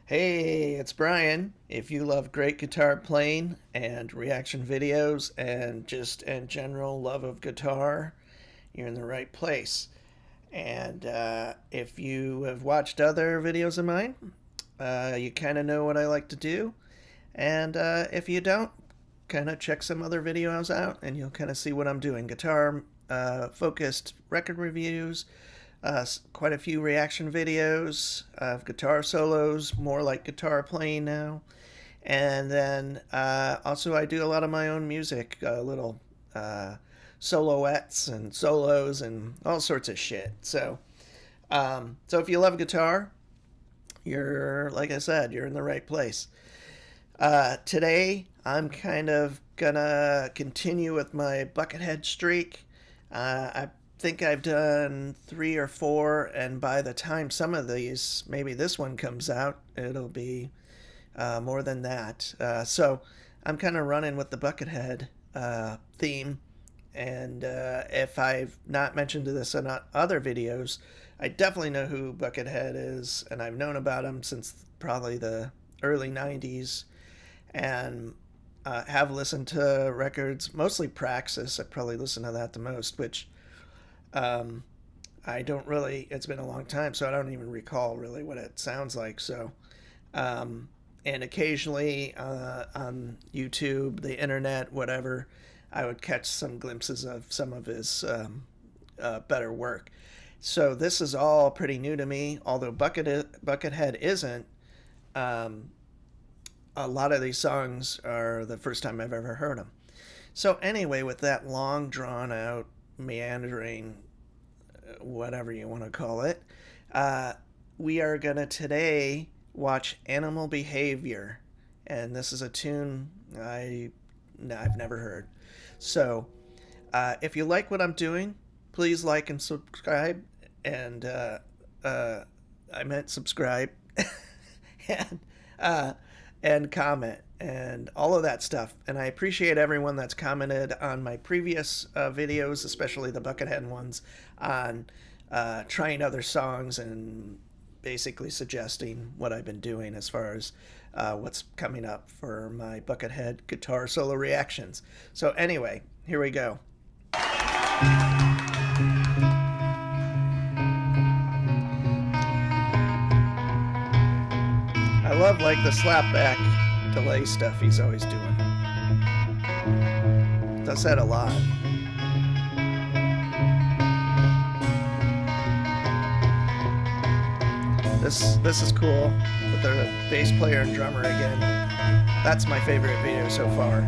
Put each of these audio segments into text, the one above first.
Hey, it's Brian. If you love great guitar playing and reaction videos and just in general love of guitar, you're in the right place. And if you have watched other videos of mine, you kind of know what I like to do. And if you don't, kind of check some other videos out and you'll kind of see what I'm doing. Guitar focused record reviews, quite a few reaction videos of guitar solos, more like guitar playing now. And then also, I do a lot of my own music, little soloettes and solos and all sorts of shit. So if you love guitar, you're, like I said, you're in the right place. Today, I'm kind of gonna continue with my Buckethead streak. I think I've done three or four, and by the time some of these, maybe this one comes out, it'll be more than that. So I'm kind of running with the Buckethead theme. And if I've not mentioned this in other videos, I definitely know who Buckethead is, and I've known about him since probably the early 90s, and have listened to records, mostly Praxis. I probably listen to that the most, which I don't really, it's been a long time, so I don't even recall really what it sounds like. And occasionally on YouTube, the internet, whatever, I would catch some glimpses of some of his better work. So this is all pretty new to me, although Buckethead isn't. A lot of these songs are the first time I've ever heard them. So anyway, with that long, drawn-out, meandering, whatever you want to call it, we are going to today watch Animal Behavior. And this is a tune I've never heard. So if you like what I'm doing, please like and subscribe. And I meant subscribe. and and comment and all of that stuff. And I appreciate everyone that's commented on my previous videos, especially the Buckethead ones, on trying other songs and basically suggesting what I've been doing as far as what's coming up for my Buckethead guitar solo reactions. So anyway, here we go. I love like the slapback delay stuff he's always doing. Does that a lot. This is cool with the bass player and drummer again. That's my favorite video so far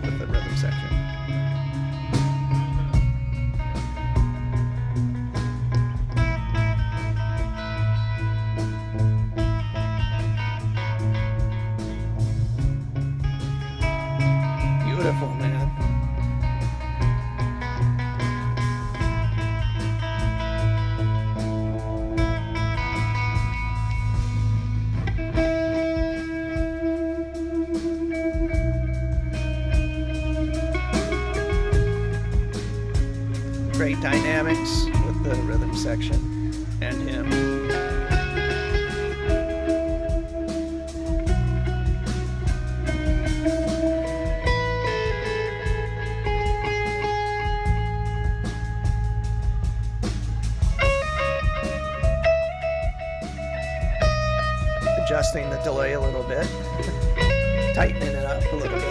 with the rhythm section. Beautiful, man. Great dynamics with the rhythm section and him. Adjusting the delay a little bit, tightening it up a little bit.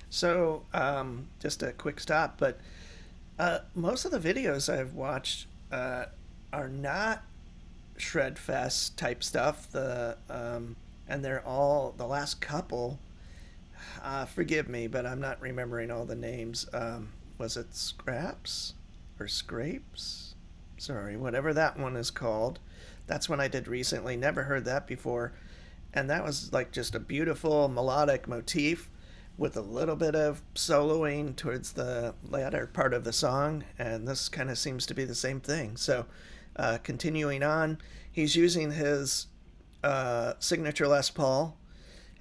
So, just a quick stop, but most of the videos I've watched are not Shredfest type stuff. And they're all, the last couple, forgive me, but I'm not remembering all the names. Was it Scraps or Scrapes? Sorry, whatever that one is called. That's one I did recently. Never heard that before. And that was like just a beautiful melodic motif. with a little bit of soloing towards the latter part of the song, and this kind of seems to be the same thing. So, continuing on, he's using his signature Les Paul,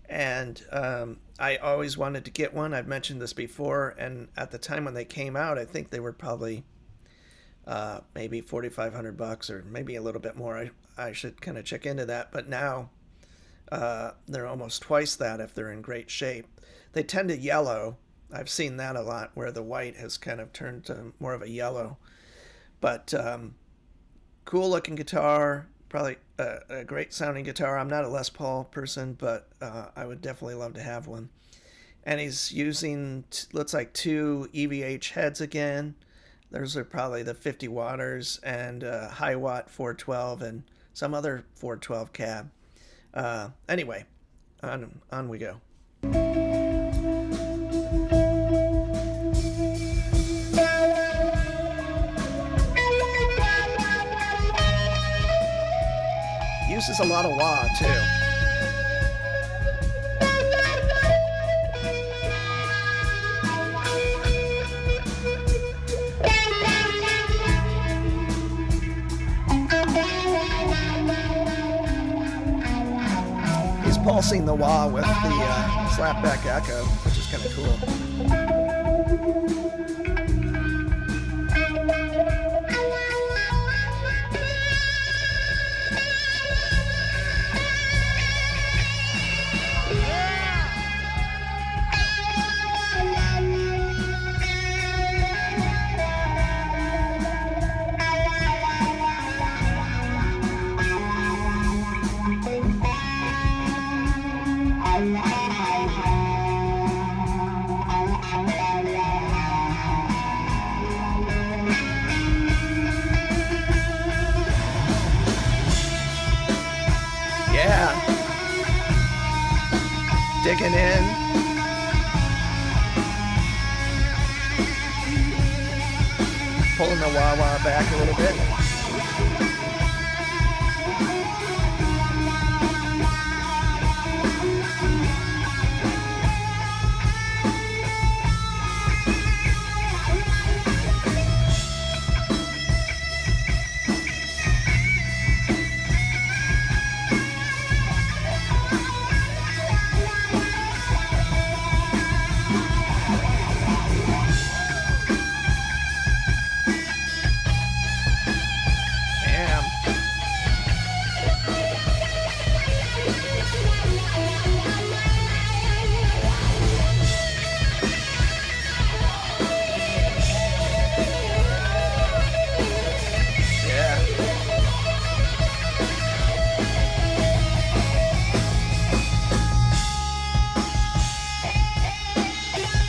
and I always wanted to get one. I've mentioned this before, and at the time when they came out, I think they were probably maybe $4,500 or maybe a little bit more. I should kind of check into that, but now they're almost twice that if they're in great shape. They tend to yellow. I've seen that a lot, where the white has kind of turned to more of a yellow. But cool looking guitar, probably a great sounding guitar. I'm not a Les Paul person, but I would definitely love to have one. And he's using, looks like 2 EVH heads again. Those are probably the 50 watters and high watt 412 and some other 412 cab. Anyway, on we go. Uses a lot of wah too. He's pulsing the wah with the slapback echo, which is kind of cool. Yeah. Digging in. Pulling the wah-wah back a little bit.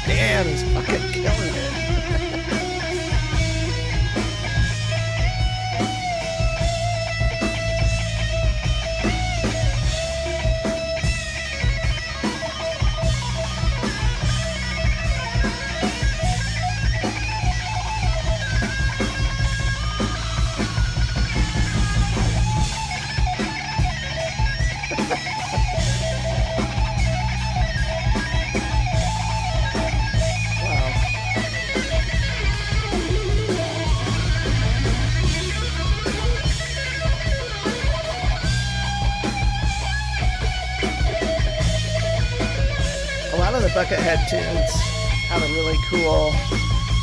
Damn, he's fucking killing it. A lot of the Buckethead tunes have a really cool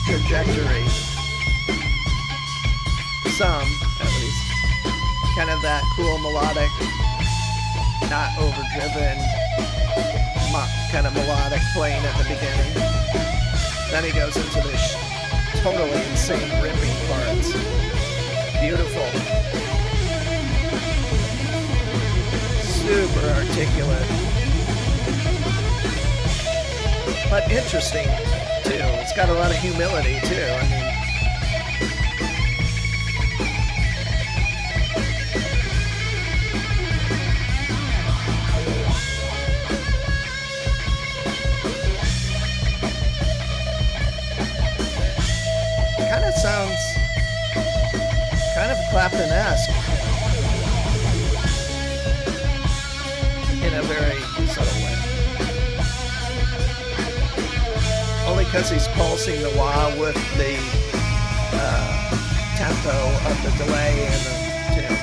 trajectory. Some, at least. Kind of that cool melodic, not overdriven, kind of melodic playing at the beginning. Then he goes into this totally insane ripping parts. Beautiful. Super articulate. But interesting, too. It's got a lot of humility, too. I mean, kind of sounds kind of Clapton-esque in a very subtle way. because he's pulsing the wah with the tempo of the delay and the tune.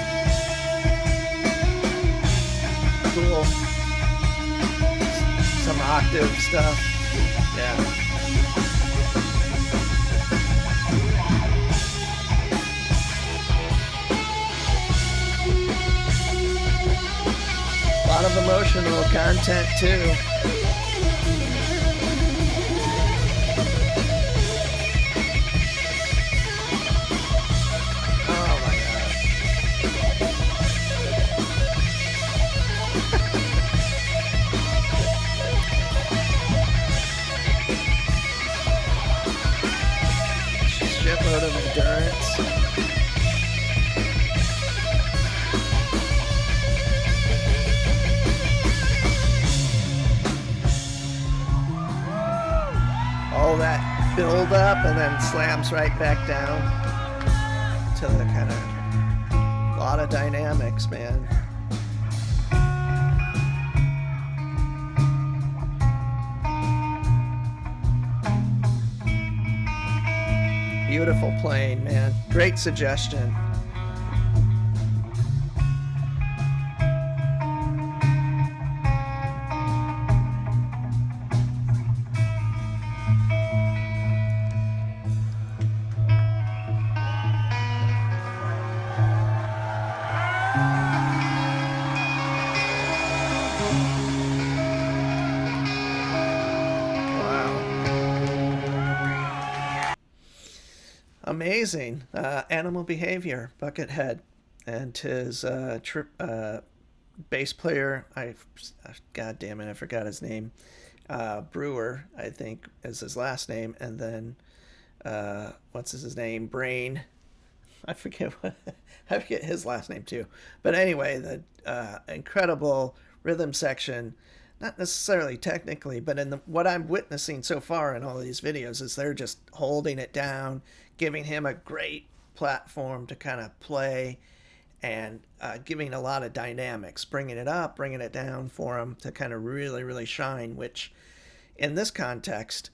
Cool. Some octave stuff. Yeah. A lot of emotional content too. Oh my god. Shitload of endurance. All that build up and then slams right back down to the kind of lot of dynamics, man. Beautiful playing, man. Great suggestion. Amazing. Animal Behavior, Buckethead, and his bass player, god damn it, I forgot his name. Brewer, I think, is his last name, and then what's his name? Brain. I forget his last name too. But anyway, the incredible rhythm section, not necessarily technically, but in what I'm witnessing so far in all these videos is they're just holding it down, giving him a great platform to kind of play, and giving a lot of dynamics, bringing it up, bringing it down for him to kind of really, really shine, which in this context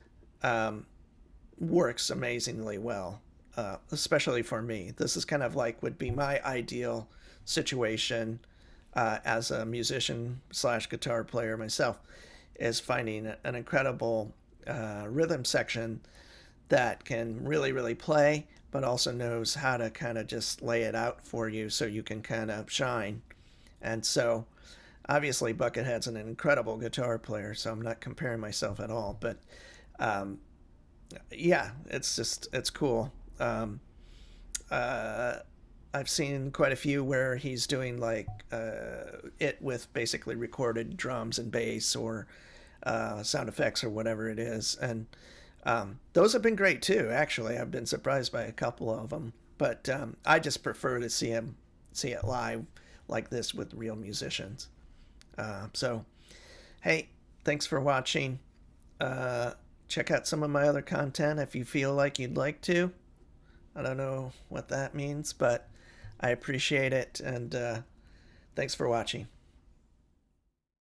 works amazingly well, especially for me. This is kind of like would be my ideal situation as a musician / guitar player myself, is finding an incredible rhythm section that can really, really play, but also knows how to kind of just lay it out for you so you can kind of shine. And so obviously Buckethead's an incredible guitar player, so I'm not comparing myself at all, but yeah, it's cool. I've seen quite a few where he's doing like it with basically recorded drums and bass or sound effects or whatever it is, and those have been great too. Actually, I've been surprised by a couple of them, but I just prefer to see it live like this with real musicians. So, hey, thanks for watching. Check out some of my other content if you feel like you'd like to. I don't know what that means, but I appreciate it, and thanks for watching.